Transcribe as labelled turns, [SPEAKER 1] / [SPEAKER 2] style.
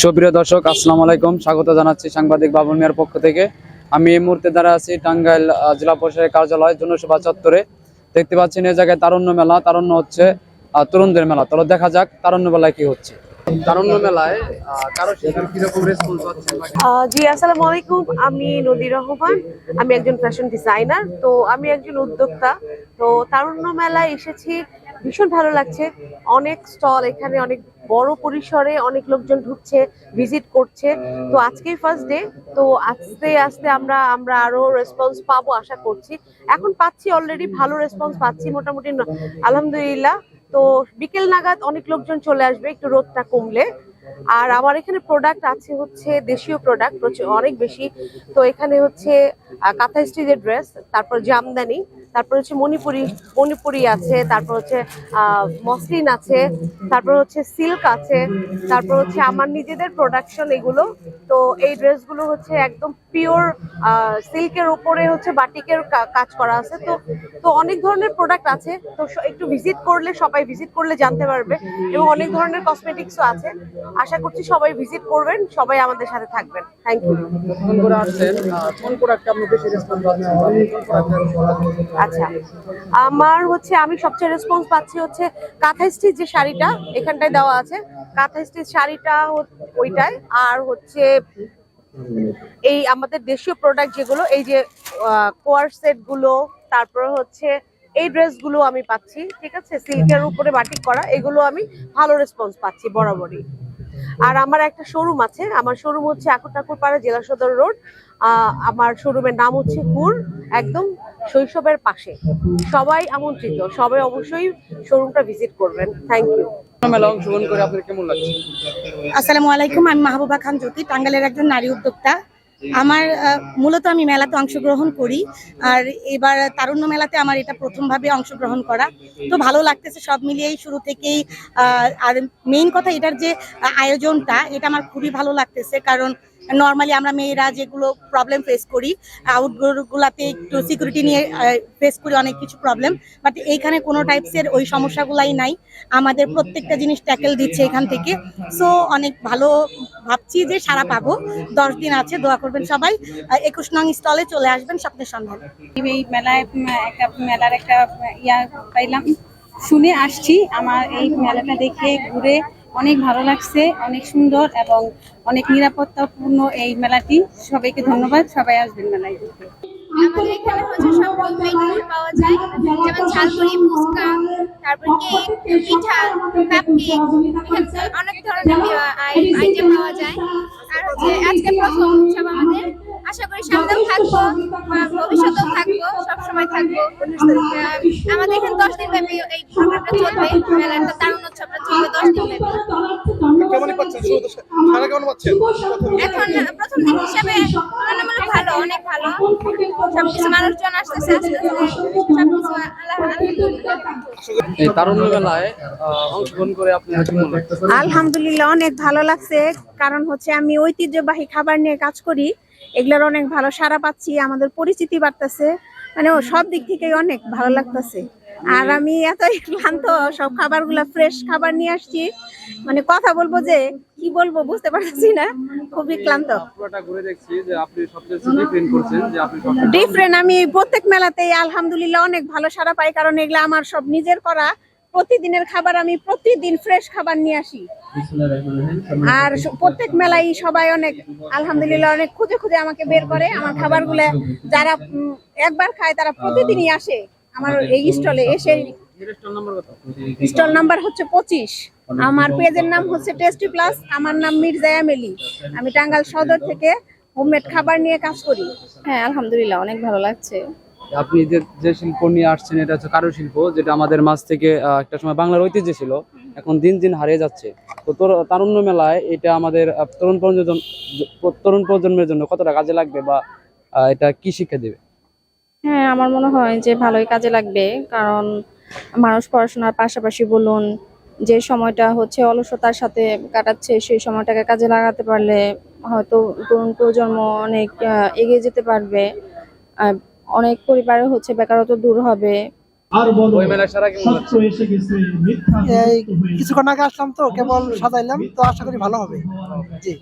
[SPEAKER 1] সুপ্রিয় দর্শক, আসসালামু আলাইকুম। স্বাগত জানাচ্ছি সাংবাদিক বাবুল মিয়ার পক্ষ থেকে। আমি এই মুহূর্তে দ্বারা আছি টাঙ্গাইল জেলা পরিষদের কার্যালয় জনসভা চত্বরে। দেখতে পাচ্ছেন এই জায়গায় তারুণ্য মেলা। তারুণ্য হচ্ছে তরুণদের মেলা। তাহলে দেখা যাক তারুণ্য মেলায় কি হচ্ছে। তারুণ্য মেলায় কারো কিরকম রেসপন্স হচ্ছে?
[SPEAKER 2] জি, আসসালামু আলাইকুম। আমি নদী রহমান। আমি একজন ফ্যাশন ডিজাইনার। তো আমি একজন উদ্যোক্তা। তো তারুণ্য মেলায় এসেছি, ভীষণ ভালো লাগছে। অনেক স্টল, এখানে অনেক বড় পরিসরে অনেক লোকজন ঢুকছে, ভিজিট করছে। তো আজকেই ফার্স্ট ডে। তো আস্তে আস্তে আমরা আরো রেসপন্স পাবো আশা করছি। এখন পাচ্ছি, অলরেডি ভালো রেসপন্স পাচ্ছি মোটামুটি, আলহামদুলিল্লাহ। তো বিকেল নাগাদ অনেক লোকজন চলে আসবে একটু রোদটা কমলে। আর আমার এখানে প্রোডাক্ট আছে হচ্ছে দেশীয় প্রোডাক্ট অনেক বেশি। তো এখানে হচ্ছে কাঁথা স্টিচের ড্রেস, তারপর জামদানি, তারপর হচ্ছে মণিপুরি আছে, তারপর হচ্ছে মসলিন আছে, তারপর হচ্ছে সিল্ক আছে, তারপর হচ্ছে আমার নিজেদের প্রোডাকশন এগুলো। তো এই ড্রেসগুলো হচ্ছে একদম পিওর সিল্কের উপরে হচ্ছে বাটিকের কাজ করা আছে। তো তো অনেক ধরনের প্রোডাক্ট আছে। তো একটু সবাই ভিজিট করলে জানতে পারবে। এবং অনেক ধরনের কসমেটিক্সও আছে। আশা করছি সবাই ভিজিট করবেন, সবাই আমাদের সাথে থাকবেন। Thank you. আচ্ছা, আমি সবচেয়ে রেসপন্স পাচ্ছি হচ্ছে কাঁথা স্টিচ যে শাড়িটা এখানটায় দেওয়া আছে, কাঁথা স্টিচ শাড়িটা ওইটাই। আর হচ্ছে এই আমাদের দেশীয় প্রোডাক্ট যেগুলো, এই যে কোয়ার সেট গুলো, তারপর হচ্ছে এই ড্রেসগুলো আমি পাচ্ছি। ঠিক আছে, সিল্কের উপরে বাটিক করা, এগুলো আমি ভালো রেসপন্স পাচ্ছি বরাবরই। আর আমার একটা শোরুম আছে, আমার শোরুম হচ্ছে ঠাকুরপাড়া জেলা সদর রোড। আমার শোরুমের নাম হচ্ছে হুর, একদম শৈশবের পাশে। সবাই আমন্ত্রিত, সবাই অবশ্যই শোরুমটা ভিজিট করবেন। Thank you.
[SPEAKER 1] অংশগ্রহণ করে আপনার কেমন লাগছে?
[SPEAKER 3] আসসালামু আলাইকুম, আমি মাহবুবা খান জ্যোতি, টাঙ্গাইলের একজন নারী উদ্যোক্তা। আমার মূলত আমি মেলাতে অংশগ্রহণ করি। আর এবার তারুণ্য মেলাতে আমার এটা প্রথমভাবে অংশগ্রহণ করা। তো ভালো লাগতেছে সব মিলিয়েই শুরু থেকেই। আর মেইন কথা, এটার যে আয়োজনটা, এটা আমার খুবই ভালো লাগতেছে। কারণ নর্মালি আমরা মেয়েরা যেগুলো প্রবলেম ফেস করি, আউটডোরগুলোতে একটু সিকিউরিটি নিয়ে ফেস করি অনেক কিছু প্রবলেম, বাট এইখানে কোনো টাইপসের ওই সমস্যাগুলাই নাই। আমাদের প্রত্যেকটা জিনিস ট্যাকেল দিচ্ছে এখান থেকে। সো অনেক ভালো ভাবছি যে সারা পাবো। 10 দিন আছে, দোয়া করবেন সবাই। 21 নং স্টলে চলে আসবেন স্বপ্নের সন্ধান।
[SPEAKER 4] এই মেলায় মেলার একটা পাইলাম, শুনে আসছি। আমার এই মেলাটা দেখে ঘুরে অনেক ভালো লাগছে, অনেক সুন্দর এবং অনেক নিরাপত্তাপূর্ণ এই মেলাটি। সবাইকে ধন্যবাদ, সবাই আসবেন মেলায় ঘুরতে।
[SPEAKER 5] আমাদের এখানে হচ্ছে সব হোমমেড ফুড পাওয়া যায়, যেমন ঝালমুড়ি, ফুচকা, তারপর কেক, পিঠা, কাপকেক, অনেক ধরনের আইটেম পাওয়া যায়। আর হচ্ছে আজকে প্রথম উৎসব আমাদের। আশা করি সামনেও থাকবো, ভবিষ্যতেও থাকবো, সবসময় থাকবো। আমাদের এখানে 10 দিন ব্যাপী এই প্রোগ্রামটা চলবে, মেলাটা তারুণ্য উৎসবটা চলবে 10 দিন ব্যাপী। এখন প্রথম দিন হিসাবে তুলনামূলক ভালো, অনেক ভালো। সবকিছু মানুষজন আসতেছে সবকিছু
[SPEAKER 1] এই তারুণ্য মেলায় অংশগ্রহণ করে আপনার কেমন লাগছে?
[SPEAKER 6] আলহামদুলিল্লাহ, অনেক ভালো লাগছে। কারণ হচ্ছে আমি ঐতিহ্যবাহী খাবার নিয়ে কাজ করি, এগুলোর অনেক ভালো সাড়া পাচ্ছি, আমাদের পরিচিতি বাড়তেছে, মানে সব দিক থেকে অনেক ভালো লাগতেছে। আর আমি এতই ক্লান্ত, সব খাবারগুলো ফ্রেশ খাবার নিয়ে আসছি, মানে কথা বলবো যে কি বলবো বুঝতে পারছি না, খুবই ক্লান্ত।
[SPEAKER 1] পুরোটা ঘুরে দেখছি যে আপনি সবচেয়ে ডিফারেন্ট করছেন, যে আপনি
[SPEAKER 6] ডিফারেন্ট। আমি প্রত্যেক মেলাতেই আলহামদুলিল্লাহ অনেক ভালো সাড়া পাই, কারণ এগুলো আমার সব নিজের করা প্রতিদিনের খাবার। আমি প্রতিদিন ফ্রেশ খাবার নিয়ে আসি। আর প্রত্যেক মেলায় সবাই অনেক আলহামদুলিল্লাহ অনেক খুঁজে খুঁজে আমাকে বের করে। আমার খাবারগুলো যারা একবার খায় তারা প্রতিদিনই আসে আমার এই স্টলে এসে। স্টল নাম্বার হচ্ছে 25। আমার পেজের নাম হচ্ছে টেস্টি প্লাস। আমার নাম মির্জা এমেলি। আমি টাঙ্গাইল সদর থেকে হোমমেড খাবার নিয়ে কাজ করি।
[SPEAKER 7] হ্যাঁ, আলহামদুলিল্লাহ অনেক ভালো লাগছে।
[SPEAKER 1] আপনি যে শিল্প নিয়ে আসছেন, এটা হচ্ছে কারুশিল্প, যেটা আমাদের মাঝ থেকে একটা সময় বাংলার ঐতিহ্য ছিল, এখন দিন দিন হারিয়ে যাচ্ছে। তো তারুণ্য মেলায় এটা আমাদের তরুণ প্রজন্মের জন্য কতটা কাজে লাগবে, বা এটা কি শিক্ষা দেবে?
[SPEAKER 7] হ্যাঁ, আমার মনে হয় যে ভালোই কাজে লাগবে। কারণ মানুষ পড়াশোনার পাশাপাশি বলুন, যে সময়টা হচ্ছে অলসতার সাথে কাটাচ্ছে, সেই সময়টাকে কাজে লাগাতে পারলে হয়তো তরুণ প্রজন্ম অনেক এগিয়ে যেতে পারবে। অনেক পরিবারে হচ্ছে বেকারত্ব দূর হবে,
[SPEAKER 1] ওই মেলায় সারা কেমন লাগছে?
[SPEAKER 8] এই কিছুক্ষণ আগে আসলাম তো, কেবল সাজাইলাম, তো আশা করি ভালো হবে। জি।